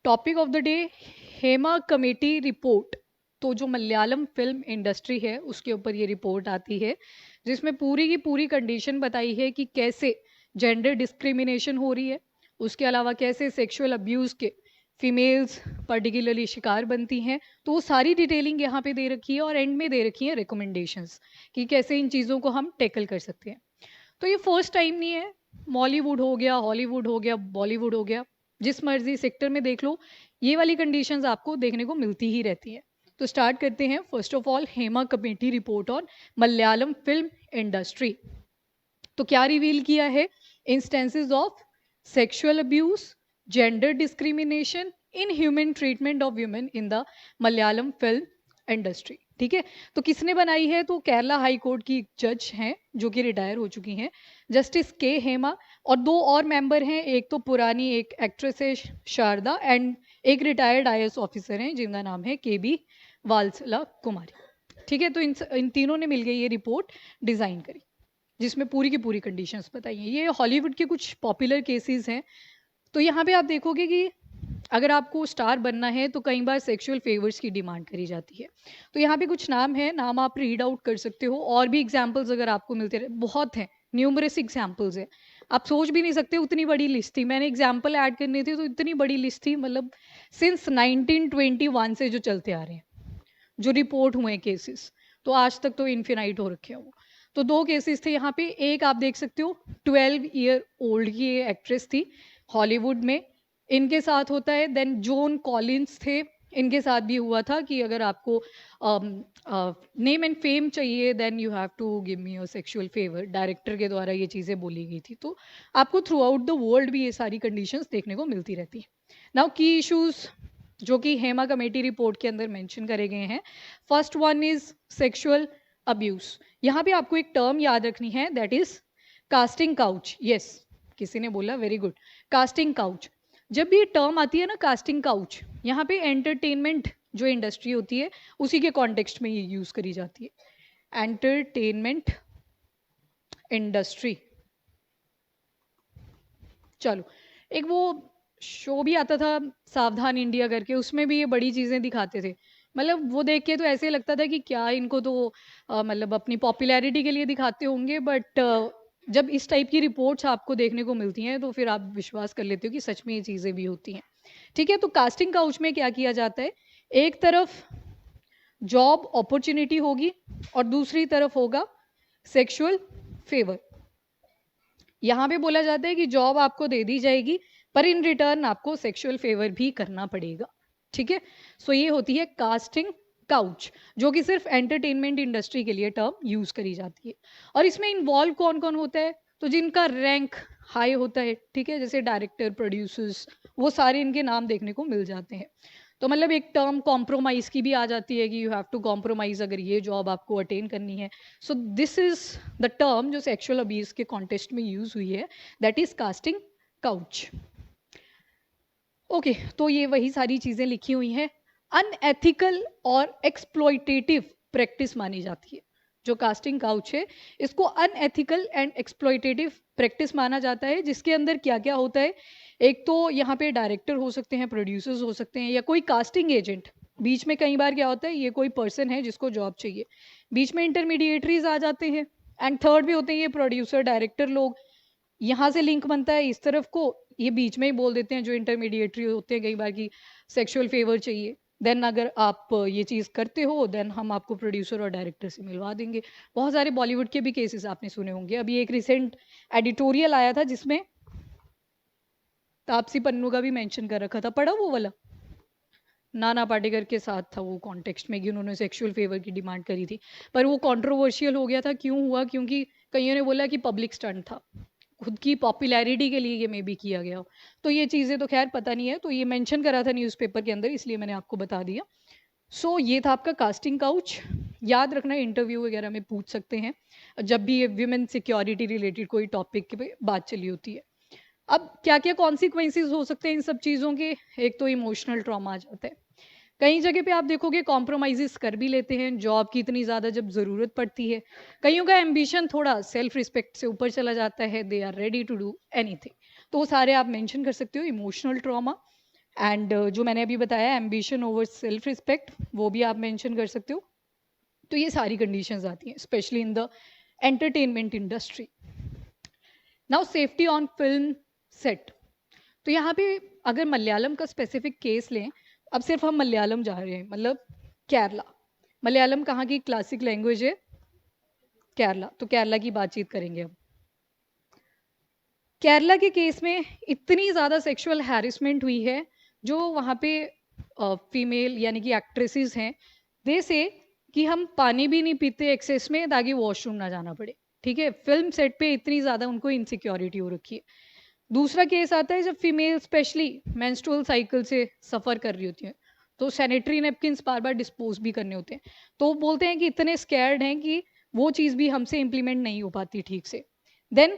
Topic of the day, Hema committee report. तो जो Malayalam film industry है उसके ऊपर ये रिपोर्ट आती है, जिसमें पूरी की पूरी कंडीशन बताई है कि कैसे जेंडर डिस्क्रिमिनेशन हो रही है, उसके अलावा कैसे सेक्सुअल अब्यूज के फीमेल्स पर्टिकुलरली शिकार बनती हैं। तो वो सारी डिटेलिंग यहाँ पे दे रखी है और एंड में दे रखी है रिकमेंडेशंस कि कैसे इन चीज़ों को हम टैकल कर सकते हैं। तो ये फर्स्ट टाइम नहीं है। मॉलीवुड हो गया, हॉलीवुड हो गया, बॉलीवुड हो गया, जिस मर्जी सेक्टर में देख लो, ये वाली कंडीशंस आपको देखने को मिलती ही रहती हैं। तो स्टार्ट करते हैं। First of all, Hema committee report on Malayalam film industry. तो क्या रिवील किया है? Instances of sexual abuse, gender discrimination, in human treatment of women in the Malayalam film industry. ठीक है, तो किसने बनाई है? तो केरला हाई कोर्ट की जज हैं जो कि रिटायर हो चुकी हैं, जस्टिस के हेमा। और दो और मेंबर हैं, एक तो पुरानी एक एक्ट्रेस है शारदा, एंड एक रिटायर्ड आईएएस ऑफिसर हैं जिनका नाम है के बी वालसला कुमारी। ठीक है, तो इन तीनों ने मिलकर ये रिपोर्ट डिजाइन करी, जिसमें पूरी की पूरी कंडीशंस बताई हैं। ये हॉलीवुड के कुछ पॉपुलर केसेस हैं। तो यहाँ पे आप देखोगे कि अगर आपको स्टार बनना है तो कई बार सेक्सुअल फेवर्स की डिमांड करी जाती है। तो यहाँ पे कुछ नाम है, नाम आप रीड आउट कर सकते हो, और भी एग्जाम्पल्स अगर आपको मिलते रहे, बहुत हैं, न्यूमरस एग्जाम्पल्स हैं। आप सोच भी नहीं सकते, उतनी बड़ी लिस्ट थी। मैंने एग्जाम्पल ऐड करनी थी तो इतनी बड़ी लिस्ट थी, मतलब सिंस 1921 से जो चलते आ रहे हैं, जो रिपोर्ट हुए केसेस, तो आज तक तो इन्फिनाइट हो रखे हैं वो। तो दो केसेस थे यहाँ पे। एक आप देख सकते हो, 12 ईयर ओल्ड की ये एक्ट्रेस थी हॉलीवुड में, इनके साथ होता है। देन जॉन कॉलिंस थे, इनके साथ भी हुआ था कि अगर आपको नेम एंड फेम चाहिए then you have to give me your sexual favour, director के द्वारा ये चीज़ें बोली गई थी। तो आपको थ्रू आउट द वर्ल्ड भी ये सारी कंडीशंस देखने को मिलती रहती हैं। नाउ की इश्यूज जो कि हेमा कमेटी रिपोर्ट के अंदर मेंशन करे गए हैं। First one is sexual abuse. यहाँ पे आपको एक टर्म याद रखनी है, that is casting couch. Yes, किसी ने बोला, वेरी गुड, कास्टिंग काउच। जब ये टर्म आती है ना, कास्टिंग काउच, यहाँ पे एंटरटेनमेंट जो इंडस्ट्री होती है उसी के कॉन्टेक्स्ट में ये यूज करी जाती है। Entertainment industry. चलो, एक वो शो भी आता था सावधान इंडिया करके, उसमें भी ये बड़ी चीजें दिखाते थे। मतलब वो देख के तो ऐसे लगता था कि क्या इनको तो मतलब अपनी पॉपुलैरिटी के लिए दिखाते होंगे, बट जब इस टाइप की रिपोर्ट्स आपको देखने को मिलती हैं तो फिर आप विश्वास कर लेते हो कि सच में ये चीजें भी होती हैं। ठीक है, तो कास्टिंग काउच में क्या किया जाता है? एक तरफ जॉब अपॉर्चुनिटी होगी और दूसरी तरफ होगा सेक्सुअल फेवर। यहाँ पे बोला जाता है कि जॉब आपको दे दी जाएगी, पर इन रिटर्न आपको सेक्सुअल फेवर भी करना पड़ेगा। ठीक है, सो ये होती है कास्टिंग काउच, जो कि सिर्फ एंटरटेनमेंट इंडस्ट्री के लिए टर्म यूज करी जाती है। और इसमें इन्वॉल्व कौन कौन होता है? तो जिनका रैंक हाई होता है, ठीक है, जैसे डायरेक्टर, प्रोड्यूसर्स, वो सारे इनके नाम देखने को मिल जाते हैं। तो मतलब एक टर्म कॉम्प्रोमाइज की भी आ जाती है कि यू हैव टू कॉम्प्रोमाइज अगर ये जॉब आपको अटेन करनी है। So this is the term जो सेक्सुअल अब्यूज के कॉन्टेस्ट में यूज हुई है, that is casting couch. Okay, तो ये वही सारी चीजें लिखी हुई हैं। अनएथिकल और एक्सप्लॉइटेटिव प्रैक्टिस मानी जाती है। जो कास्टिंग काउच है, इसको अनएथिकल एंड एक्सप्लॉइटेटिव प्रैक्टिस माना जाता है, जिसके अंदर क्या क्या होता है? एक तो यहाँ पे डायरेक्टर हो सकते हैं, प्रोड्यूसर्स हो सकते हैं, या कोई कास्टिंग एजेंट। बीच में कई बार क्या होता है, ये कोई पर्सन है जिसको जॉब चाहिए, बीच में इंटरमीडिएटरीज आ जाते हैं। एंड थर्ड भी होते हैं ये प्रोड्यूसर डायरेक्टर लोग, यहाँ से लिंक बनता है इस तरफ को, ये बीच में ही बोल देते हैं जो इंटरमीडिएटरी होते हैं कई बार की सेक्सुअल फेवर चाहिए। देन अगर आप ये चीज़ करते हो देन हम आपको प्रोड्यूसर और डायरेक्टर से मिलवा देंगे। बहुत सारे बॉलीवुड के भी केसेस आपने सुने होंगे। अभी एक रिसेंट एडिटोरियल आया था जिसमें तापसी पन्नू का भी मेंशन कर रखा था, पढ़ा वो वाला? नाना पाटेकर के साथ था वो कॉन्टेक्स्ट में कि उन्होंने सेक्सुअल फेवर की डिमांड करी थी, पर वो कंट्रोवर्शियल हो गया था। क्यों हुआ? क्योंकि कईयों ने बोला कि पब्लिक स्टंट था, खुद की पॉपुलैरिटी के लिए ये मे बी किया गया हो। तो ये चीज़ें तो खैर पता नहीं है, तो ये मेंशन करा था न्यूज़पेपर के अंदर, इसलिए मैंने आपको बता दिया। सो ये था आपका कास्टिंग काउच। याद रखना, इंटरव्यू वगैरह में पूछ सकते हैं जब भी ये विमेन सिक्योरिटी रिलेटेड कोई टॉपिक पे बात चली होती है। अब क्या क्या कॉन्सिक्वेंसेज हो सकते हैं इन सब चीज़ों के? एक तो इमोशनल ट्रॉमा आ जाता है। कई जगह पे आप देखोगे कॉम्प्रोमाइजेस कर भी लेते हैं जॉब की इतनी ज़्यादा जब ज़रूरत पड़ती है। कईयों का एम्बिशन थोड़ा सेल्फ रिस्पेक्ट से ऊपर चला जाता है, they are ready to do anything. तो वो सारे आप मेंशन कर सकते हो, इमोशनल ट्रॉमा। एंड जो मैंने अभी बताया एम्बिशन ओवर सेल्फ रिस्पेक्ट, वो भी आप मेंशन कर सकते हो। तो ये सारी कंडीशंस आती हैं specially in the entertainment industry. Now safety on film set. तो यहाँ पे अगर मलयालम का स्पेसिफिक केस लें, अब सिर्फ हम मलयालम जा रहे हैं, मतलब केरला। मलयालम कहाँ की क्लासिक लैंग्वेज है? केरला। तो केरला की बातचीत करेंगे अब। केरला के केस में इतनी ज़्यादा सेक्सुअल हैरेसमेंट हुई है, जो वहाँ पे फीमेल यानी कि एक्ट्रेसेस हैं, दे से कि हम पानी भी नहीं पीते एक्सेस में ताकि वॉशरूम ना जाना पड़े। ठीक है, फिल्म सेट पे इतनी ज़्यादा उनको इनसिक्योरिटी हो रखी है। दूसरा केस आता है जब फीमेल स्पेशली मेंस्ट्रुअल साइकिल से सफ़र कर रही होती हैं, तो सैनिटरी नैपकिन्स बार बार डिस्पोज भी करने होते हैं। तो बोलते हैं कि इतने स्कैर्ड हैं कि वो चीज़ भी हमसे इम्प्लीमेंट नहीं हो पाती ठीक से। देन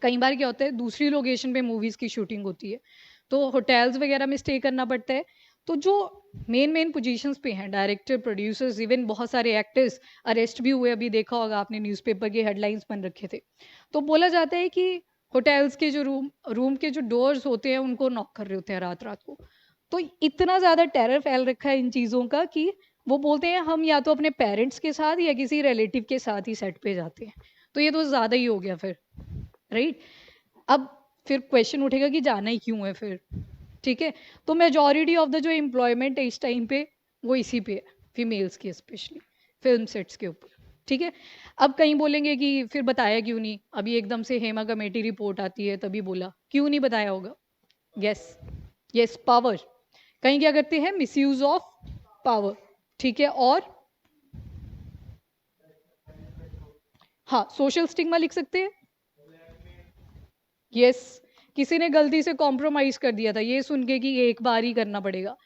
कई बार क्या होता है, दूसरी लोकेशन पे मूवीज़ की शूटिंग होती है, तो होटल्स वगैरह में स्टे करना पड़ता है। तो जो मेन मेन पोजीशंस पे हैं, डायरेक्टर, प्रोड्यूसर्स, इवन बहुत सारे एक्टर्स अरेस्ट भी हुए। अभी देखा होगा आपने, न्यूज़पेपर के हेडलाइंस बन रखे थे। तो बोला जाता है कि होटल्स के जो रूम के जो डोर्स होते हैं उनको नॉक कर रहे होते हैं रात रात को। तो इतना ज़्यादा टेरर फैल रखा है इन चीज़ों का कि वो बोलते हैं हम या तो अपने पेरेंट्स के साथ या किसी रिलेटिव के साथ ही सेट पे जाते हैं। तो ये तो ज़्यादा ही हो गया फिर, राइट? अब फिर क्वेश्चन उठेगा कि जाना ही क्यों है फिर? ठीक है, तो मेजॉरिटी ऑफ द जो एम्प्लॉयमेंट है इस टाइम पे, वो इसी पे है, फीमेल्स की स्पेशली फिल्म सेट्स के ऊपर। ठीक है, अब कहीं बोलेंगे कि फिर बताया क्यों नहीं? अभी एकदम से हेमा कमेटी रिपोर्ट आती है तभी बोला, क्यों नहीं बताया होगा? Yes, yes, power. कहीं क्या करते हैं? Misuse of power. ठीक है, और हाँ, सोशल स्टिग्मा लिख सकते हैं। यस, किसी ने गलती से कॉम्प्रोमाइज कर दिया था, ये सुन के कि एक बार ही करना पड़ेगा।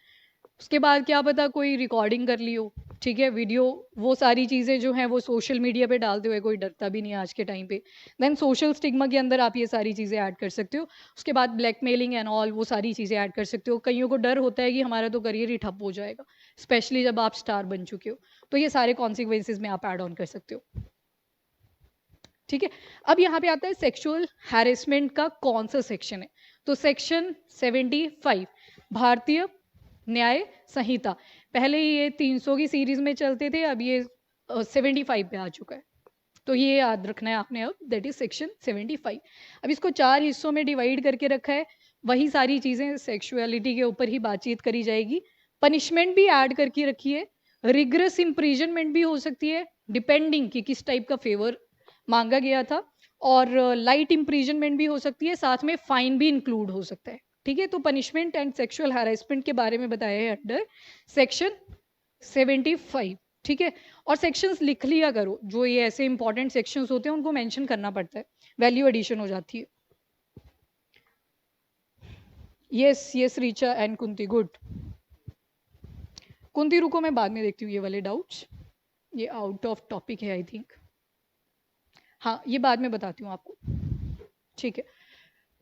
उसके बाद क्या पता कोई रिकॉर्डिंग कर ली हो, ठीक है, वीडियो, वो सारी चीज़ें जो हैं वो सोशल मीडिया पे डालते हुए कोई डरता भी नहीं है आज के टाइम पे। देन सोशल स्टिग्मा के अंदर आप ये सारी चीज़ें ऐड कर सकते हो। उसके बाद ब्लैकमेलिंग एंड ऑल, वो सारी चीज़ें ऐड कर सकते हो। कईयों को डर होता है कि हमारा तो करियर ही ठप हो जाएगा, स्पेशली जब आप स्टार बन चुके हो। तो ये सारे कॉन्सिक्वेंसेज में आप ऐड ऑन कर सकते हो। ठीक है, अब यहाँ पे आता है सेक्सुअल हैरेसमेंट का कौन सा सेक्शन है। तो सेक्शन 75 भारतीय न्याय संहिता। पहले ये 300 की सीरीज में चलते थे, अब ये 75 पे आ चुका है। तो ये याद रखना है आपने अब, दैट इज सेक्शन 75। अब इसको 4 हिस्सों में डिवाइड करके रखा है। वही सारी चीज़ें सेक्सुअलिटी के ऊपर ही बातचीत करी जाएगी। पनिशमेंट भी ऐड करके रखी है। रिग्रेस इम्प्रीजनमेंट भी हो सकती है, डिपेंडिंग कि किस टाइप का फेवर मांगा गया था। और लाइट इम्प्रीजनमेंट भी हो सकती है, साथ में फाइन भी इंक्लूड हो सकता है। ठीक है, तो पनिशमेंट एंड सेक्सुअल हैरेसमेंट के बारे में बताया है अंडर सेक्शन 75। ठीक है, और सेक्शंस लिख लिया करो, जो ये ऐसे इंपॉर्टेंट सेक्शंस होते हैं उनको मेंशन करना पड़ता है, वैल्यू एडिशन हो जाती है। Yes, yes, Richa and Kunti, good. Kunti रुको, मैं बाद में देखती हूँ ये वाले डाउट्स, ये आउट ऑफ टॉपिक है आई थिंक। हाँ, ये बाद में बताती हूँ आपको। ठीक है,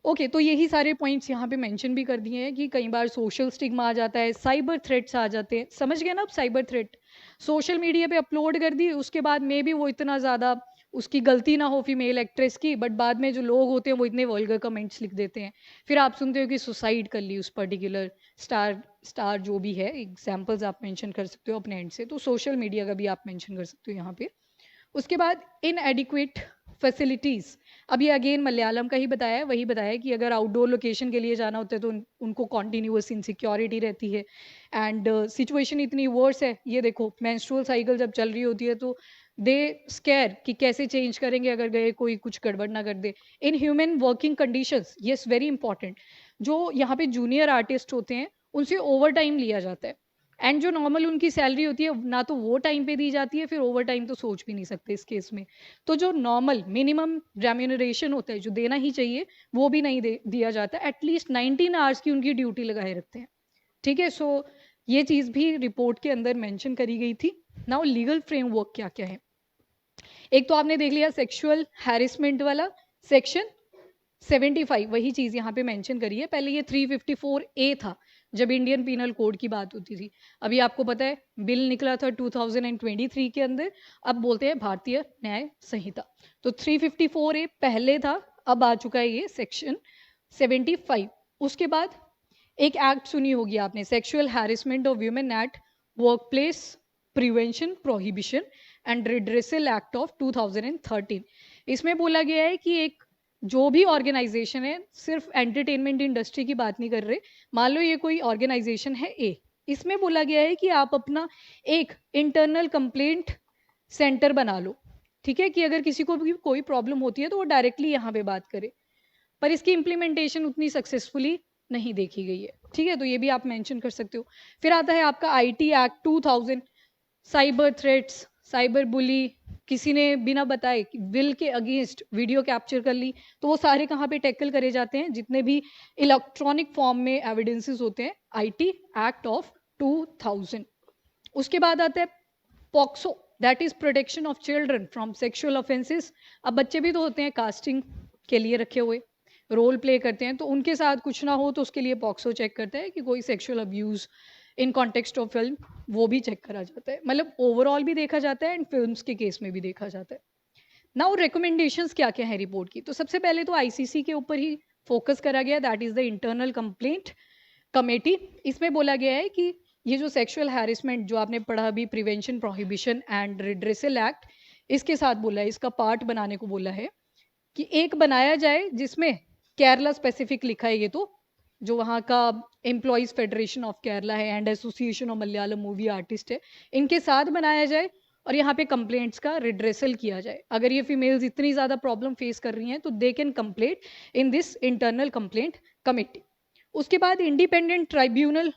ओके, तो यही सारे पॉइंट्स यहाँ पे मेंशन भी कर दिए हैं कि कई बार सोशल स्टिग्मा आ जाता है, साइबर थ्रेट्स आ जाते हैं। समझ गए ना? अब साइबर थ्रेट सोशल मीडिया पे अपलोड कर दी, उसके बाद मे भी वो इतना ज़्यादा उसकी गलती ना हो फीमेल एक्ट्रेस की, बट बाद में जो लोग होते हैं वो इतने वल्गर कमेंट्स लिख देते हैं। फिर आप सुनते हो कि सुसाइड कर ली उस पर्टिकुलर स्टार जो भी है, एग्जाम्पल्स आप मेंशन कर सकते हो अपने एंड से। तो सोशल मीडिया का भी आप मेंशन कर सकते हो यहाँ पे। उसके बाद इनएडिक्वेट फैसिलिटीज़। अब ये अगेन मलयालम का ही बताया है, वही बताया है कि अगर आउटडोर लोकेशन के लिए जाना होता है तो उनको कॉन्टीन्यूअस इनसिक्योरिटी रहती है। एंड सिचुएशन इतनी वर्स है, ये देखो मेंस्ट्रुअल साइकिल जब चल रही होती है तो दे स्केयर कि कैसे चेंज करेंगे अगर गए कोई कुछ गड़बड़ ना कर दे। Inhuman working conditions, yes, very important. जो यहाँ पे जूनियर आर्टिस्ट होते हैं उनसे ओवर टाइम लिया जाता है, एंड जो नॉर्मल उनकी सैलरी होती है ना तो वो टाइम पे दी जाती है, फिर ओवर टाइम तो सोच भी नहीं सकते इस केस में। तो जो नॉर्मल मिनिमम रेम्यूनरेशन होता है जो देना ही चाहिए, वो भी नहीं दिया जाता। एटलीस्ट 19 आवर्स की उनकी ड्यूटी लगाए रखते हैं। ठीक है, सो ये चीज़ भी रिपोर्ट के अंदर मेंशन करी गई थी। नाउ लीगल फ्रेमवर्क क्या क्या है। एक तो आपने देख लिया सेक्सुअल हैरेसमेंट वाला सेक्शन 75, वही चीज़ यहाँ पे मेंशन करी है। पहले ये 354A था जब इंडियन पीनल कोड की बात होती थी। अभी आपको पता है बिल निकला था 2023 के अंदर, अब बोलते हैं भारतीय न्याय संहिता। तो 354A पहले था, अब आ चुका है ये सेक्शन 75। उसके बाद एक एक्ट सुनी होगी आपने, sexual harassment of women at work place prevention prohibition and redressal act of 2013। इसमें बोला गया है कि एक जो भी ऑर्गेनाइजेशन है, सिर्फ एंटरटेनमेंट इंडस्ट्री की बात नहीं कर रहे, मान लो ये कोई ऑर्गेनाइजेशन है ए, इसमें बोला गया है कि आप अपना एक इंटरनल कंप्लेंट सेंटर बना लो, ठीक है, कि अगर किसी को भी कोई प्रॉब्लम होती है तो वो डायरेक्टली यहाँ पे बात करे। पर इसकी इम्प्लीमेंटेशन उतनी सक्सेसफुली नहीं देखी गई है, ठीक है, तो ये भी आप मेंशन कर सकते हो। फिर आता है आपका IT act 2000, cyber threats, cyber bully, किसी ने बिना बताए विल के अगेंस्ट वीडियो कैप्चर कर ली, तो वो सारे कहाँ पे टैकल करे जाते हैं, जितने भी इलेक्ट्रॉनिक फॉर्म में एविडेंसेस होते हैं, आईटी एक्ट ऑफ 2000। उसके बाद आता है POCSO, that is protection of children from sexual offences. अब बच्चे भी तो होते हैं कास्टिंग के लिए रखे हुए, रोल प्ले करते हैं, तो उनके साथ कुछ ना हो तो उसके लिए पॉक्सो चेक करता है कि कोई sexual abuse in context of film, वो भी चेक करा जाता है, मतलब ओवरऑल भी देखा जाता है एंड फिल्म्स के केस में भी देखा जाता है। नाउ रिकमेंडेशंस क्या क्या है रिपोर्ट की, तो सबसे पहले तो आईसीसी के ऊपर ही फोकस करा गया, that is the internal complaint committee. इसमें बोला गया है कि ये जो सेक्सुअल हैरेसमेंट जो आपने पढ़ा अभी, prevention prohibition and redressal act, इसके साथ बोला है, इसका पार्ट बनाने को बोला है कि एक बनाया जाए जिसमें केरला स्पेसिफिक लिखा है, ये तो जो वहाँ का एम्प्लॉयज फेडरेशन ऑफ केरला है and association of Malayalam movie artist है, इनके साथ बनाया जाए और यहाँ पे कंप्लेंट्स का रिड्रेसल किया जाए। अगर ये फीमेल्स इतनी ज़्यादा प्रॉब्लम फेस कर रही हैं तो they can complaint in this internal complaint committee. उसके बाद इंडिपेंडेंट ट्राइब्यूनल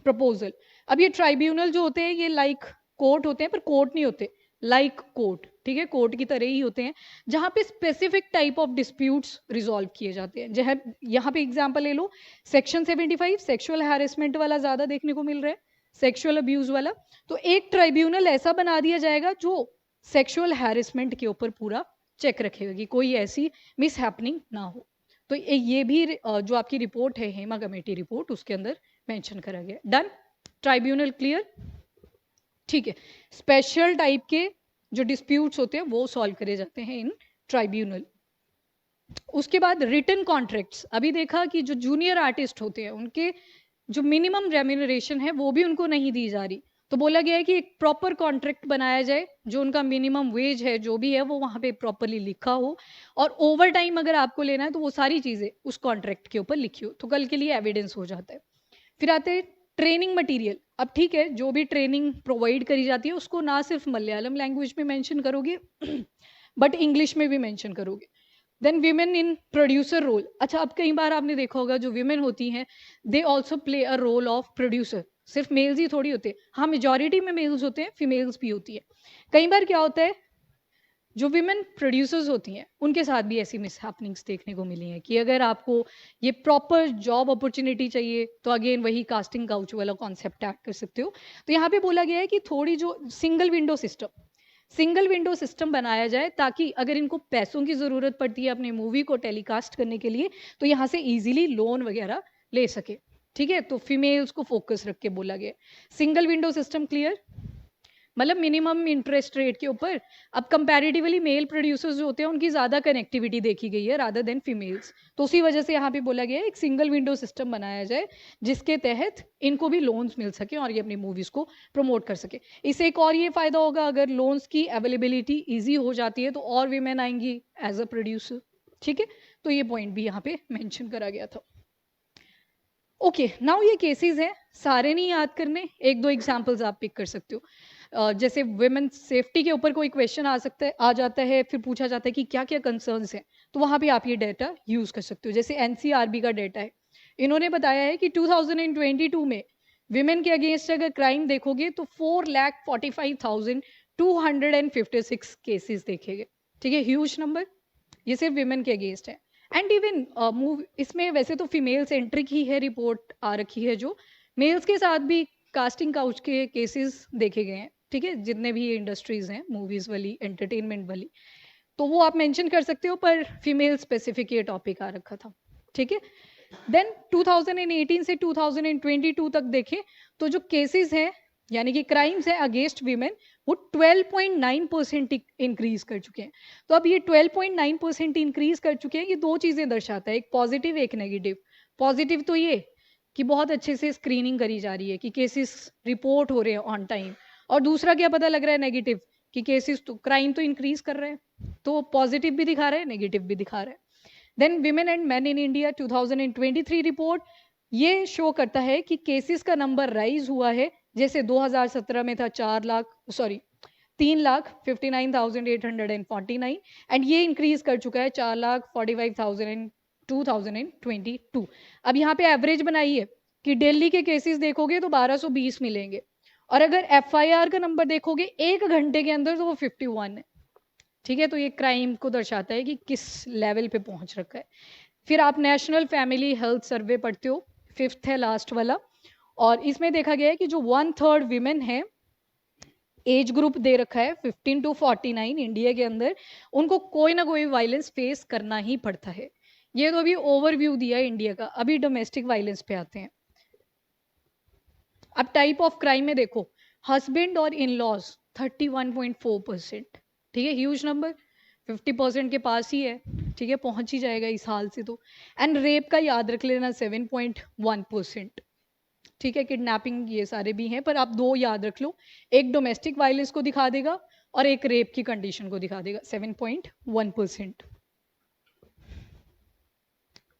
प्रपोजल। अब ये ट्राइब्यूनल जो होते हैं ये लाइक कोर्ट होते हैं, पर कोर्ट नहीं होते, लाइक कोर्ट, ठीक है, कोर्ट की तरह ही होते हैं, जहाँ पे specific type of disputes resolve किए जाते हैं। जहाँ यहाँ पे एग्जांपल ले लो, सेक्शन 75 सेक्सुअल हैरेसमेंट वाला ज़्यादा देखने को मिल रहा है, सेक्सुअल अब्यूज वाला, तो एक ट्राइब्यूनल ऐसा बना दिया जाएगा जो सेक्सुअल हैरेसमेंट के ऊपर पूरा चेक रखेगा कि कोई ऐसी मिस हैपनिंग ना हो। तो ये भी जो आपकी रिपोर्ट है हेमा कमेटी रिपोर्ट, उसके अंदर मेंशन करा गया। डन, ट्राइब्यूनल क्लियर, ठीक है। स्पेशल टाइप के जो डिस्प्यूट्स होते हैं वो सॉल्व करे जाते हैं इन ट्राइब्यूनल। उसके बाद रिटन कॉन्ट्रैक्ट्स, अभी देखा कि जो जूनियर आर्टिस्ट होते हैं उनके जो मिनिमम रेम्यूनरेशन है वो भी उनको नहीं दी जा रही, तो बोला गया है कि एक प्रॉपर कॉन्ट्रैक्ट बनाया जाए, जो उनका मिनिमम वेज है जो भी है वो वहाँ पे प्रॉपरली लिखा हो, और ओवर टाइम अगर आपको लेना है तो वो सारी चीज़ें उस कॉन्ट्रैक्ट के ऊपर लिखी हो, तो कल के लिए एविडेंस हो जाता है। फिर आते हैं ट्रेनिंग मटेरियल। अब ठीक है, जो भी ट्रेनिंग प्रोवाइड करी जाती है उसको ना सिर्फ मलयालम लैंग्वेज में मेंशन करोगे बट इंग्लिश में भी मेंशन करोगे। Then women in producer role. अच्छा, अब कई बार आपने देखा होगा जो वीमेन होती हैं they also play a role of producer, सिर्फ मेल्स ही थोड़ी होते हैं, हाँ मेजोरिटी में मेल्स होते हैं, फीमेल्स भी होती है। कई बार क्या होता है, जो विमेन प्रोड्यूसर्स होती हैं उनके साथ भी ऐसी मिसहैपनिंग्स देखने को मिली हैं कि अगर आपको ये प्रॉपर जॉब अपॉर्चुनिटी चाहिए तो अगेन वही कास्टिंग काउच वाला कॉन्सेप्ट ऐड कर सकते हो। तो यहाँ पे बोला गया है कि थोड़ी जो सिंगल विंडो सिस्टम बनाया जाए, ताकि अगर इनको पैसों की ज़रूरत पड़ती है अपनी मूवी को टेलीकास्ट करने के लिए तो यहाँ से ईजिली लोन वगैरह ले सके, ठीक है, तो फीमेल्स को फोकस रख के बोला गया। सिंगल विंडो सिस्टम क्लियर, मतलब मिनिमम इंटरेस्ट रेट के ऊपर। अब कंपैरेटिवली मेल प्रोड्यूसर्स जो होते हैं उनकी ज़्यादा कनेक्टिविटी देखी गई है रादर देन फीमेल्स, तो उसी वजह से यहाँ पे बोला गया है एक सिंगल विंडो सिस्टम बनाया जाए जिसके तहत इनको भी लोन्स मिल सके और ये अपनी मूवीज़ को प्रमोट कर सके। इससे एक और ये फ़ायदा होगा, अगर लोन्स की अवेलेबिलिटी ईजी हो जाती है तो और वीमेन आएंगी एज अ प्रोड्यूसर, ठीक है, तो ये पॉइंट भी यहाँ पे मैंशन करा गया था। ओके, नाउ ये केसेस हैं, सारे नहीं याद करने, एक दो एग्जांपल्स आप पिक कर सकते हो। जैसे वुमेन सेफ्टी के ऊपर कोई क्वेश्चन आ सकता है, आ जाता है, फिर पूछा जाता है कि क्या क्या कंसर्न्स हैं, तो वहाँ भी आप ये डेटा यूज़ कर सकते हो। जैसे एनसीआरबी का डेटा है, इन्होंने बताया है कि 2022 में विमेन के अगेंस्ट अगर क्राइम देखोगे तो 4,45,256 केसेस देखे गए, ठीक है, ह्यूज नंबर, ये सिर्फ विमेन के अगेंस्ट है। एंड इवन मूव इसमें वैसे तो फीमेल सेंट्रिक ही है, रिपोर्ट आ रखी है जो मेल्स के साथ भी कास्टिंग काउच के केसेस देखे गए हैं, ठीक है, जितने भी इंडस्ट्रीज हैं मूवीज वाली एंटरटेनमेंट वाली, तो वो आप मेंशन कर सकते हो, पर फीमेल स्पेसिफिक ये टॉपिक आ रखा था, ठीक है। देन 2018 से 2022 तक देखें तो जो केसेस हैं यानी कि क्राइम्स हैं अगेंस्ट वीमेन, वो 12.9% इंक्रीज कर चुके हैं। तो अब ये 12.9% इंक्रीज कर चुके हैं, ये दो चीजें दर्शाता है, एक पॉजिटिव एक नेगेटिव। पॉजिटिव तो ये कि बहुत अच्छे से स्क्रीनिंग करी जा रही है, कि केसेस रिपोर्ट हो रहे हैं ऑन टाइम। और दूसरा क्या पता लग रहा है नेगेटिव, कि केसेस तो क्राइम तो इंक्रीज कर रहे हैं, तो पॉजिटिव भी दिखा रहे हैं, नेगेटिव भी दिखा रहे हैं। Then women and man in India 2023 report ये शो करता है कि केसेस का नंबर राइज हुआ है। जैसे 2017 में था 3,59,849 एंड ये इंक्रीज कर चुका है 4,45,000 इन 2022। अब यहाँ पे एवरेज बनाई है कि दिल्ली के केसेस देखोगे तो 1220 मिलेंगे, और अगर एफआईआर का नंबर देखोगे 1 घंटे के अंदर तो वो 51 है। ठीक है, तो ये क्राइम को दर्शाता है कि किस लेवल पे पहुंच रखा है। फिर आप नेशनल फैमिली हेल्थ सर्वे पढ़ते हो, 5th है लास्ट वाला, और इसमें देखा गया है कि जो 1/3 विमेन है, एज ग्रुप दे रखा है 15 to 49 इंडिया के अंदर, उनको कोई ना कोई वायलेंस फेस करना ही पड़ता है। ये तो अभी ओवरव्यू दिया है इंडिया का, अभी डोमेस्टिक वायलेंस पे आते हैं। अब टाइप ऑफ क्राइम में देखो, हस्बैंड और इन लॉज 31.4%, ठीक है, ह्यूज नंबर, 50% के पास ही है, ठीक है, पहुंच ही जाएगा इस हाल से तो। एंड रेप का याद रख लेना 7.1%, ठीक है, किडनैपिंग ये सारे भी हैं, पर आप दो याद रख लो, एक डोमेस्टिक वायलेंस को दिखा देगा और एक रेप की कंडीशन को दिखा देगा, 7.1%।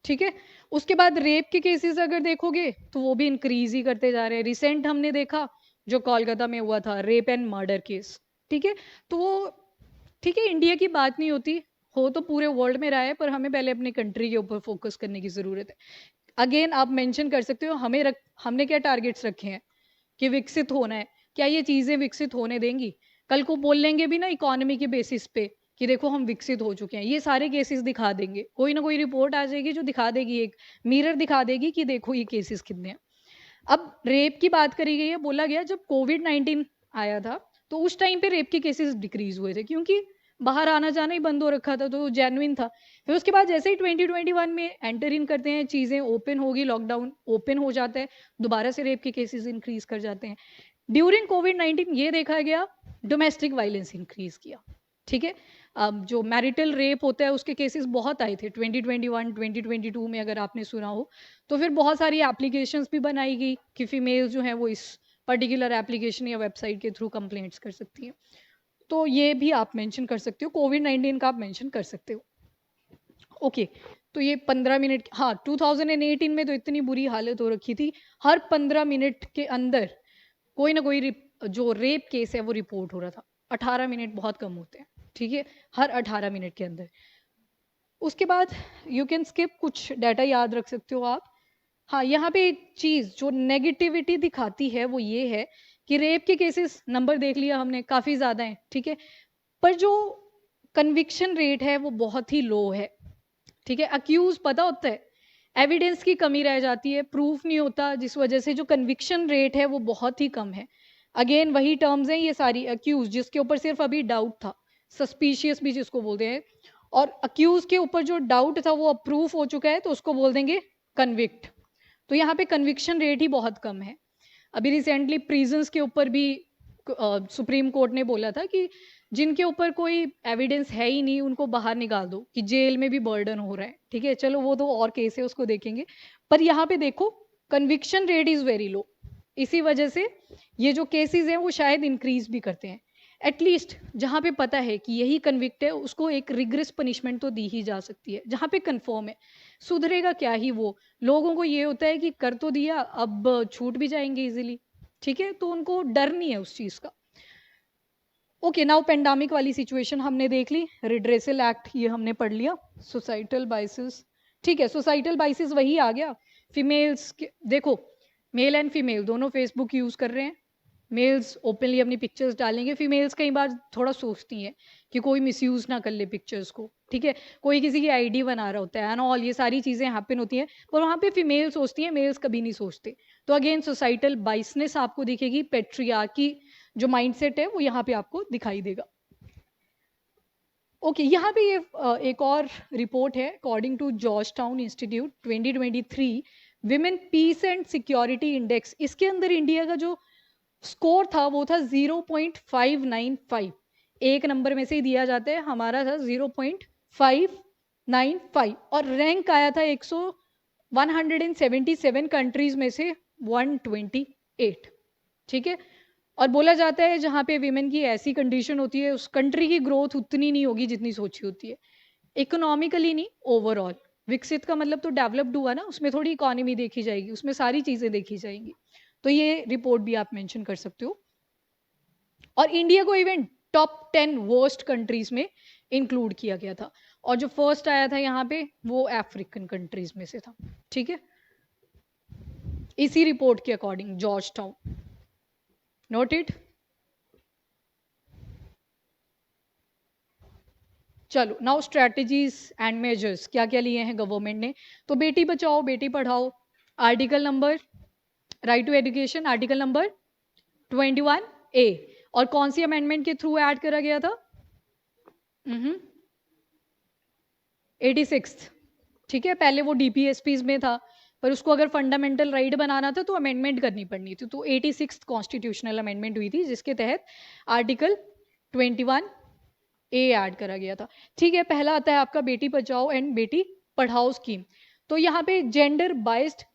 ठीक है, उसके बाद रेप के केसेस अगर देखोगे तो वो भी इंक्रीज ही करते जा रहे हैं। रिसेंट हमने देखा जो कोलकाता में हुआ था, रेप एंड मर्डर केस, ठीक है, तो वो ठीक है, इंडिया की बात नहीं होती, हो तो पूरे वर्ल्ड में रहा है, पर हमें पहले अपनी कंट्री के ऊपर फोकस करने की जरूरत है। अगेन आप मेंशन कर सकते हो, हमने क्या टारगेट्स रखे हैं कि विकसित होना है, क्या ये चीजें विकसित होने देंगी? कल को बोल लेंगे भी ना इकोनॉमी के बेसिस पे कि देखो हम विकसित हो चुके हैं, ये सारे केसेस दिखा देंगे, कोई ना कोई रिपोर्ट आ जाएगी जो दिखा देगी, एक मिरर दिखा देगी कि देखो ये केसेस कितने हैं। अब रेप की बात करी गई है, बोला गया जब कोविड-19 आया था तो उस टाइम पे रेप के केसेस डिक्रीज हुए थे, क्योंकि बाहर आना जाना ही बंद हो रखा था, तो जेन्युइन था। फिर उसके बाद जैसे ही 2021 में एंटर इन करते हैं, चीजें ओपन होगी, लॉकडाउन ओपन हो जाता है, दोबारा से रेप के केसेस इंक्रीज कर जाते हैं। ड्यूरिंग कोविड-19 ये देखा गया डोमेस्टिक वायलेंस इंक्रीज किया, ठीक है। अब जो मैरिटल रेप होता है उसके केसेस बहुत आए थे 2021 2022 में, अगर आपने सुना हो तो। फिर बहुत सारी एप्लीकेशंस भी बनाई गई कि फीमेल्स जो हैं वो इस पर्टिकुलर एप्लीकेशन या वेबसाइट के थ्रू कंप्लेंट्स कर सकती हैं, तो ये भी आप मेंशन कर सकते हो, कोविड-19 का आप मेंशन कर सकते हो। ओके, तो ये 15 मिनट, हाँ 2018 में तो इतनी बुरी हालत हो रखी थी, हर 15 मिनट के अंदर कोई ना कोई जो रेप केस है वो रिपोर्ट हो रहा था। 18 मिनट बहुत कम होते हैं, ठीक है, हर 18 मिनट के अंदर। उसके बाद यू कैन स्किप, कुछ डाटा याद रख सकते हो आप। हाँ, यहाँ पे एक चीज जो नेगेटिविटी दिखाती है वो ये है कि रेप के केसेस नंबर देख लिया हमने, काफी ज्यादा है, ठीक है, पर जो कन्विक्शन रेट है वो बहुत ही लो है, ठीक है। अक्यूज पता होता है, एविडेंस की कमी रह जाती है, प्रूफ नहीं होता, जिस वजह से जो कन्विक्शन रेट है वो बहुत ही कम है। अगेन वही टर्म्स हैं ये सारी, अक्यूज जिसके ऊपर सिर्फ अभी डाउट था, सस्पिशियस भी जिसको बोलते हैं, और अक्यूज के ऊपर जो डाउट था वो अप्रूव हो चुका है तो उसको बोल देंगे कन्विक्ट। तो यहाँ पे कन्विक्शन रेट ही बहुत कम है। अभी रिसेंटली प्रिजन्स के ऊपर भी सुप्रीम कोर्ट ने बोला था कि जिनके ऊपर कोई एविडेंस है ही नहीं उनको बाहर निकाल दो, कि जेल में भी बर्डन हो रहा है, ठीक है, चलो वो तो और केस है उसको देखेंगे, पर यहाँ पे देखो conviction rate is very low, इसी वजह से ये जो केसेस हैं वो शायद इंक्रीज भी करते हैं। एटलीस्ट जहाँ पे पता है कि यही कन्विक्ट है उसको एक रिग्रेस पनिशमेंट तो दी ही जा सकती है, जहाँ पे कंफर्म है, सुधरेगा क्या ही वो। लोगों को ये होता है कि कर तो दिया, अब छूट भी जाएंगे इजीली, ठीक है, तो उनको डर नहीं है उस चीज का। ओके, नाउ पेंडेमिक वाली सिचुएशन हमने देख ली, रिड्रेसल एक्ट ये हमने पढ़ लिया, सोसाइटल बाइसेस, ठीक है, सोसाइटल बाइसेस वही आ गया। फीमेल्स देखो, मेल एंड फीमेल दोनों फेसबुक यूज कर रहे हैं, मेल्स ओपनली अपनी पिक्चर्स डालेंगे, फीमेल्स कई बार थोड़ा सोचती हैं कि कोई मिसयूज ना कर ले पिक्चर्स को, ठीक है, कोई किसी की आईडी बना रहा होता है एंड ऑल, ये सारी चीजें हैपन होती हैं, पर वहाँ पे फीमेल सोचती हैं, मेल्स कभी नहीं सोचते। तो अगेन सोसाइटल बाइसनेस आपको दिखेगी, पेट्रियार्की जो माइंडसेट है वो यहाँ पे आपको दिखाई देगा। ओके, यहाँ पे ये एक और रिपोर्ट है, according to Georgetown institute 2023 women peace and security index, इसके अंदर इंडिया का जो स्कोर था वो था 0.595, एक नंबर में से ही दिया जाता है, हमारा था 0.595, और रैंक आया था 177 कंट्रीज में से 128, ठीक है। और बोला जाता है जहाँ पे विमेन की ऐसी कंडीशन होती है उस कंट्री की ग्रोथ उतनी नहीं होगी जितनी सोची होती है, इकोनॉमिकली नहीं, ओवरऑल। विकसित का मतलब तो डेवलप्ड हुआ ना, उसमें थोड़ी इकोनॉमी देखी जाएगी, उसमें सारी चीजें देखी जाएंगी। तो ये रिपोर्ट भी आप मेंशन कर सकते हो। और इंडिया को इवन टॉप 10 वर्स्ट कंट्रीज में इंक्लूड किया गया था, और जो फर्स्ट आया था यहाँ पे वो अफ्रीकन कंट्रीज में से था, ठीक है, इसी रिपोर्ट के अकॉर्डिंग, जॉर्ज टाउन। नोटेड। चलो नाउ स्ट्रेटजीज एंड मेजर्स क्या क्या लिए हैं गवर्नमेंट ने। तो बेटी Bachao Beti Padhao, article number, right to education, article number 21A, और कौन सी अमेंडमेंट के थ्रू ऐड करा गया था? 86, ठीक है। पहले वो डीपीएसपीज में था, पर उसको अगर फंडामेंटल राइट बनाना था तो अमेंडमेंट करनी पड़नी थी, तो 86 कॉन्स्टिट्यूशनल अमेंडमेंट हुई थी जिसके तहत आर्टिकल 21A ऐड करा गया था, ठीक है। पहला आता है आपका बेटी बचाओ एंड बेटी पढ़ाओ स्कीम। तो यहाँ पे जेंडर बाइस्ड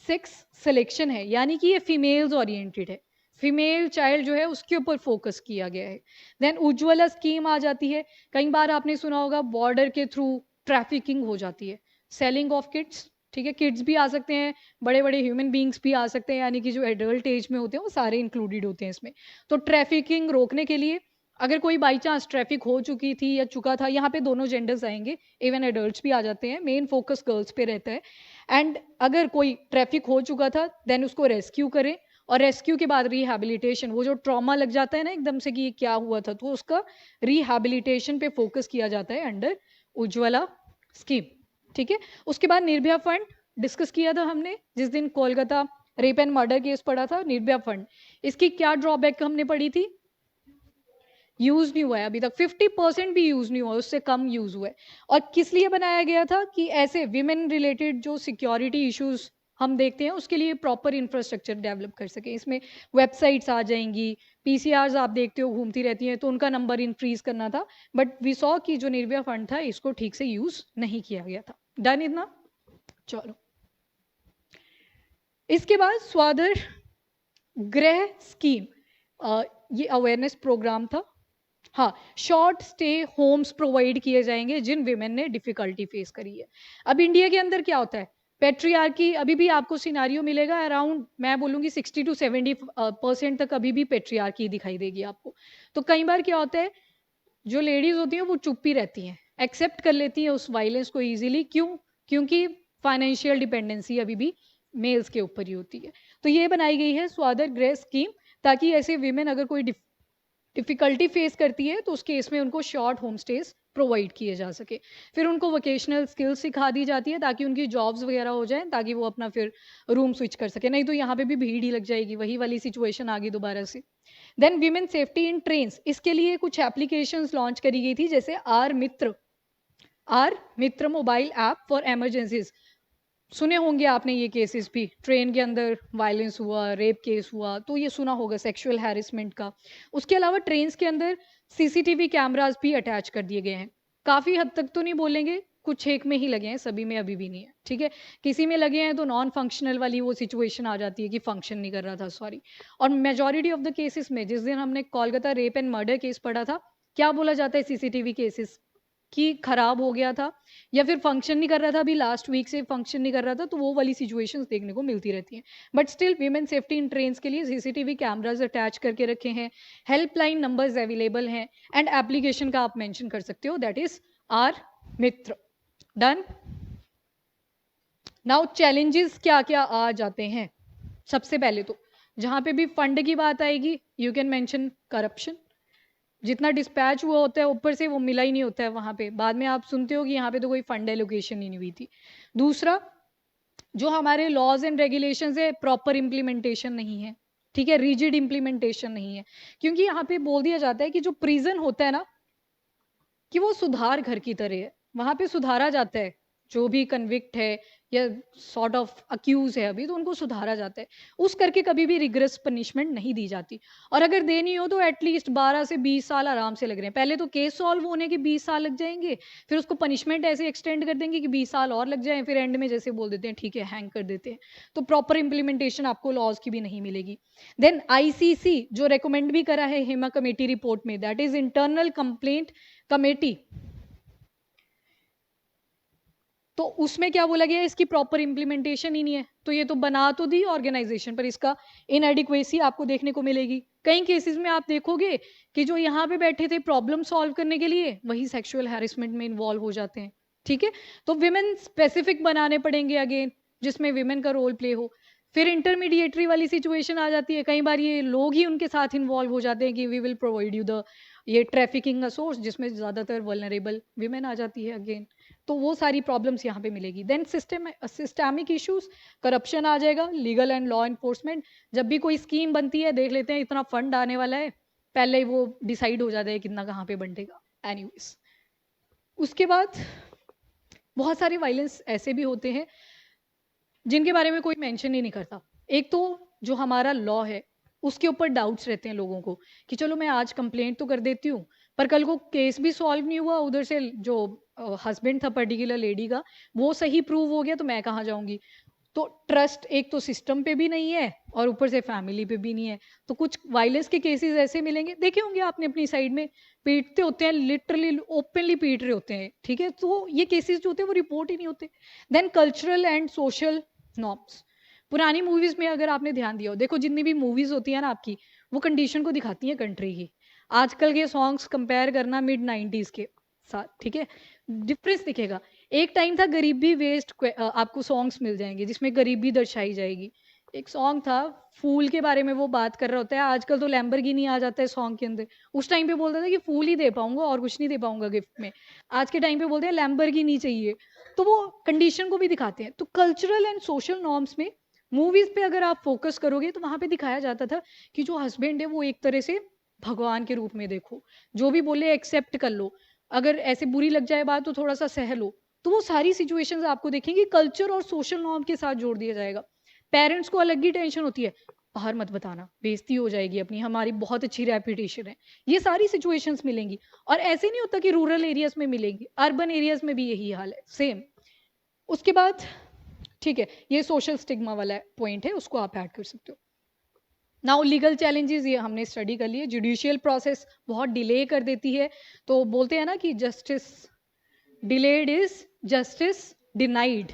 सेक्स सिलेक्शन है, यानी कि ये फीमेल्स ओरिएंटेड है, फीमेल चाइल्ड जो है उसके ऊपर फोकस किया गया है। देन उज्ज्वला स्कीम आ जाती है। कई बार आपने सुना होगा बॉर्डर के थ्रू ट्रैफिकिंग हो जाती है, सेलिंग ऑफ किड्स, ठीक है। किड्स भी आ सकते हैं, बड़े बड़े ह्यूमन बींग्स भी आ सकते हैं, यानी कि जो एडल्ट एज में होते हैं वो सारे इंक्लूडेड होते हैं इसमें। तो ट्रैफिकिंग रोकने के लिए अगर कोई बाई चांस ट्रैफिक हो चुकी थी या चुका था, यहाँ पे दोनों जेंडर्स आएंगे, इवन एडल्ट्स भी आ जाते हैं, मेन फोकस गर्ल्स पे रहता है। एंड अगर कोई ट्रैफिक हो चुका था देन उसको रेस्क्यू करें, और रेस्क्यू के बाद रिहैबिलिटेशन, वो जो ट्रॉमा लग जाता है ना एकदम से कि ये क्या हुआ था, तो उसका रिहैबिलिटेशन पे फोकस किया जाता है अंडर उज्ज्वला स्कीम, ठीक है। उसके बाद निर्भया फंड डिस्कस किया था हमने जिस दिन Kolkata rape and murder case पड़ा था, निर्भया फंड, इसकी क्या ड्रॉबैक हमने पढ़ी थी? यूज नहीं हुआ है अभी तक, 50% भी यूज नहीं हुआ, उससे कम यूज हुआ है। और किस लिए बनाया गया था? कि ऐसे विमेन रिलेटेड जो सिक्योरिटी इश्यूज हम देखते हैं उसके लिए प्रॉपर इंफ्रास्ट्रक्चर डेवलप कर सके। इसमें वेबसाइट्स आ जाएंगी, पीसीआर्स आप देखते हो घूमती रहती हैं, तो उनका नंबर इंक्रीज करना था, बट वी सॉ कि जो निर्भया फंड था इसको ठीक से यूज नहीं किया गया था। डन इतना? चलो इसके बाद स्वादर गृह स्कीम, ये अवेयरनेस प्रोग्राम था। हाँ, शॉर्ट स्टे होम्स प्रोवाइड किए जाएंगे जिन विमेन ने डिफिकल्टी फेस करी है। अब इंडिया के अंदर क्या होता है, पेट्रियार्की अभी भी आपको सिनारियो मिलेगा अराउंड, मैं बोलूंगी 60 to 70% तक अभी भी पेट्रियार्की दिखाई देगी आपको। तो कई बार क्या होता है, जो लेडीज होती हैं वो चुप ही रहती हैं, एक्सेप्ट कर लेती हैं उस वायलेंस को इजीली। क्यों? क्योंकि फाइनेंशियल डिपेंडेंसी अभी भी मेल्स के ऊपर ही होती है। तो ये बनाई गई है स्वादर गृह स्कीम, ताकि ऐसे विमेन अगर कोई डिफिकल्टी फेस करती है तो उस केस में उनको शॉर्ट होम स्टेज प्रोवाइड किए जा सके। फिर उनको वोकेशनल स्किल्स सिखा दी जाती है ताकि उनकी जॉब्स वगैरह हो जाए, ताकि वो अपना फिर रूम स्विच कर सके, नहीं तो यहाँ पे भी भीड़ ही लग जाएगी, वही वाली सिचुएशन आ गई दोबारा से। Then women safety in trains, इसके लिए कुछ एप्लीकेशंस लॉन्च करी गई थी, जैसे R Mitra mobile app for emergencies. सुने होंगे आपने ये केसेस भी, ट्रेन के अंदर वायलेंस हुआ, रेप केस हुआ, तो ये सुना होगा सेक्सुअल हैरेसमेंट का। उसके अलावा ट्रेन के अंदर सीसीटीवी कैमरास भी अटैच कर दिए गए हैं। काफ़ी हद तक तो नहीं बोलेंगे, कुछ एक में ही लगे हैं, सभी में अभी भी नहीं है, ठीक है। किसी में लगे हैं तो नॉन फंक्शनल वाली वो सिचुएशन आ जाती है कि फंक्शन नहीं कर रहा था, सॉरी। और मेजॉरिटी ऑफ द केसेस में, जिस दिन हमने Kolkata rape and murder case पढ़ा था, क्या बोला जाता है सीसीटीवी केसेस कि खराब हो गया था या फिर फंक्शन नहीं कर रहा था, अभी लास्ट वीक से फंक्शन नहीं कर रहा था, तो वो वाली सिचुएशंस देखने को मिलती रहती हैं। But still women safety in trains के लिए सीसीटीवी कैमराज अटैच करके रखे हैं, हेल्पलाइन नंबर्स अवेलेबल हैं, एंड एप्लीकेशन का आप मेंशन कर सकते हो, that is R Mitra. Done. Now challenges क्या क्या आ जाते हैं? सबसे पहले तो जहां पे भी फंड की बात आएगी, यू कैन मेंशन करप्शन। जितना डिस्पैच हुआ होता है ऊपर से वो मिला ही नहीं होता है वहां पे, बाद में आप सुनते हो कि यहाँ पे तो कोई फंड एलोकेशन ही नहीं हुई थी। दूसरा, जो हमारे लॉज एंड रेगुलेशंस है प्रॉपर इम्प्लीमेंटेशन नहीं है, ठीक है, रिजिड इम्प्लीमेंटेशन नहीं है। क्योंकि यहाँ पे बोल दिया जाता है कि जो प्रिजन होता है ना, कि वो सुधार घर की तरह है, वहां पे सुधारा जाता है, जो भी कन्विक्ट है या सॉर्ट ऑफ अक्यूज है अभी, तो उनको सुधारा जाता है। उस करके कभी भी रिग्रेस पनिशमेंट नहीं दी जाती, और अगर देनी हो तो एटलीस्ट 12 से 20 साल आराम से लग रहे हैं। पहले तो केस सॉल्व होने के 20 साल लग जाएंगे, फिर उसको पनिशमेंट ऐसे एक्सटेंड कर देंगे कि 20 साल और लग जाए, फिर एंड में जैसे बोल देते हैं ठीक है हैंग कर देते हैं। तो प्रॉपर इंप्लीमेंटेशन आपको लॉज की भी नहीं मिलेगी। देन आईसीसी जो रेकमेंड भी करा है हेमा कमेटी रिपोर्ट में, that is internal complaint committee, तो उसमें क्या बोला गया है, इसकी प्रॉपर इंप्लीमेंटेशन ही नहीं है। तो ये तो बना तो दी ऑर्गेनाइजेशन, पर इसका इनएडिक्वेसी आपको देखने को मिलेगी। कई केसेस में आप देखोगे कि जो यहाँ पे बैठे थे प्रॉब्लम सॉल्व करने के लिए, वही सेक्सुअल हैरेसमेंट में इन्वॉल्व हो जाते हैं। ठीक है, तो विमेन स्पेसिफिक बनाने पड़ेंगे अगेन, जिसमें विमेन का रोल प्ले हो। फिर इंटरमीडिएटरी वाली सिचुएशन आ जाती है, कई बार ये लोग ही उनके साथ इन्वॉल्व हो जाते हैं कि we will provide you the ये ट्रैफिकिंग का सोर्स, जिसमें ज़्यादातर वल्नरेबल विमेन आ जाती है अगेन। तो वो सारी प्रॉब्लम्स यहाँ पे मिलेगी। देन सिस्टमिक इश्यूज, करप्शन आ जाएगा, लीगल एंड लॉ एनफोर्समेंट। जब भी कोई स्कीम बनती है, देख लेते हैं इतना फंड आने वाला है, पहले ही वो डिसाइड हो जाता है कितना कहाँ पे बंटेगा। एनीवेज, उसके बाद बहुत सारे वायलेंस ऐसे भी होते हैं जिनके बारे में कोई मेंशन ही नहीं करता। एक तो जो हमारा लॉ है उसके ऊपर डाउट्स रहते हैं लोगों को कि चलो मैं आज कंप्लेंट तो कर देती हूँ, पर कल को केस भी सॉल्व नहीं हुआ, उधर से जो हस्बैंड था पर्टिकुलर लेडी का, वो सही प्रूव हो गया, तो मैं कहाँ जाऊंगी। तो ट्रस्ट एक तो सिस्टम पे भी नहीं है और ऊपर से फैमिली पे भी नहीं है। तो कुछ वायलेंस के केसेस ऐसे मिलेंगे, देखे होंगे आपने अपनी साइड में, पीटते होते हैं, लिटरली ओपनली पीट रहे होते हैं। ठीक है, तो ये केसेस जो होते हैं वो रिपोर्ट ही नहीं होते। Then cultural and social norms, पुरानी मूवीज में अगर आपने ध्यान दिया हो, देखो जितनी भी मूवीज होती है ना आपकी, वो कंडीशन को दिखाती है कंट्री की। आजकल के सॉन्ग्स कंपेयर करना मिड 90s के साथ, ठीक है, डिफरेंस दिखेगा। एक टाइम था गरीबी वेस्ट, आपको सॉन्ग्स मिल जाएंगे जिसमें गरीबी दर्शाई जाएगी। एक सॉन्ग था फूल के बारे में, वो बात कर रहा होता है, आजकल तो लैम्बोर्गिनी आ जाता है सॉन्ग के अंदर। उस टाइम पे बोलता था कि फूल ही दे पाऊंगा और कुछ नहीं दे पाऊंगा गिफ्ट में, आज के टाइम पे बोलते हैं लैम्बोर्गिनी चाहिए। तो वो कंडीशन को भी दिखाते हैं। तो कल्चरल एंड सोशल नॉर्म्स में मूवीज पे अगर आप फोकस करोगे तो वहां पे दिखाया जाता था कि जो हस्बैंड है वो एक तरह से भगवान के रूप में देखो, जो भी बोले एक्सेप्ट कर लो, अगर ऐसे बुरी लग जाए बात तो थोड़ा सा सह लो। तो वो सारी सिचुएशंस आपको देखेंगे कल्चर और सोशल नॉर्म के साथ जोड़ दिया जाएगा। पेरेंट्स को अलग ही टेंशन होती है, बाहर मत बताना, बेइज्जती हो जाएगी अपनी, हमारी बहुत अच्छी रेपुटेशन है। ये सारी सिचुएशंस मिलेंगी। और ऐसे नहीं होता कि रूरल एरियाज में मिलेंगी, अर्बन एरियाज में भी यही हाल है सेम। उसके बाद ठीक है, ये सोशल स्टिग्मा वाला पॉइंट है, उसको आप ऐड कर सकते हो। नाउ लीगल चैलेंजेस, ये हमने स्टडी कर लिए। जुडिशियल प्रोसेस बहुत डिले कर देती है, तो बोलते हैं ना कि justice delayed is justice denied.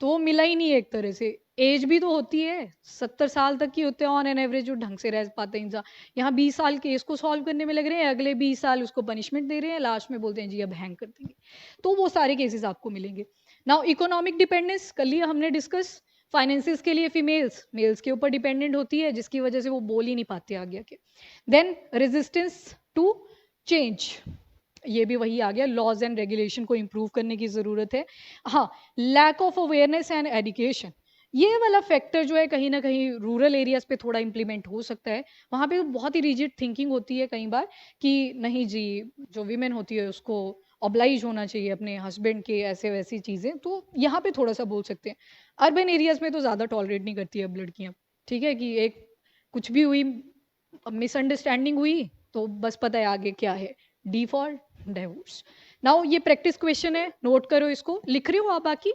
तो वो मिला ही नहीं है एक तरह से। एज भी तो होती है, 70 साल तक की होते हैं ऑन एन एवरेज जो ढंग से रह पाते हैं इंसान। यहाँ 20 साल केस को सॉल्व करने में लग रहे हैं, अगले 20 साल उसको पनिशमेंट दे रहे हैं, लास्ट में बोलते हैं जी अब हैंग कर देंगे। तो वो सारे केसेस आपको मिलेंगे। नाउ इकोनॉमिक डिपेंडेंस कर लिया हमने डिस्कस। फाइनेंसिस के लिए फीमेल्स मेल्स के ऊपर डिपेंडेंट होती है, जिसकी वजह से वो बोल ही नहीं पाते आगे आके। देन रेजिस्टेंस टू चेंज, ये भी वही आ गया, लॉज एंड रेगुलेशन को इम्प्रूव करने की जरूरत है। हाँ, lack of awareness and education, ये वाला फैक्टर जो है कहीं ना कहीं रूरल एरियाज पे थोड़ा इंप्लीमेंट हो सकता है। वहाँ पे बहुत ही रिजिड थिंकिंग होती है कई बार कि नहीं जी, जो वीमेन होती है उसको ऑब्लाइज होना चाहिए अपने हस्बैंड के, ऐसे वैसी चीज़ें, तो यहाँ पे थोड़ा सा बोल सकते हैं। अर्बन एरियाज में तो ज़्यादा टॉलरेट नहीं करती है अब लड़कियाँ। ठीक है, कि एक कुछ भी हुई, मिसअंडरस्टैंडिंग हुई, तो बस पता है आगे क्या है, डिफॉल्ट डिवोर्स। नाउ ये प्रैक्टिस क्वेश्चन है, नोट करो इसको, लिख रहे हो आप बाकी?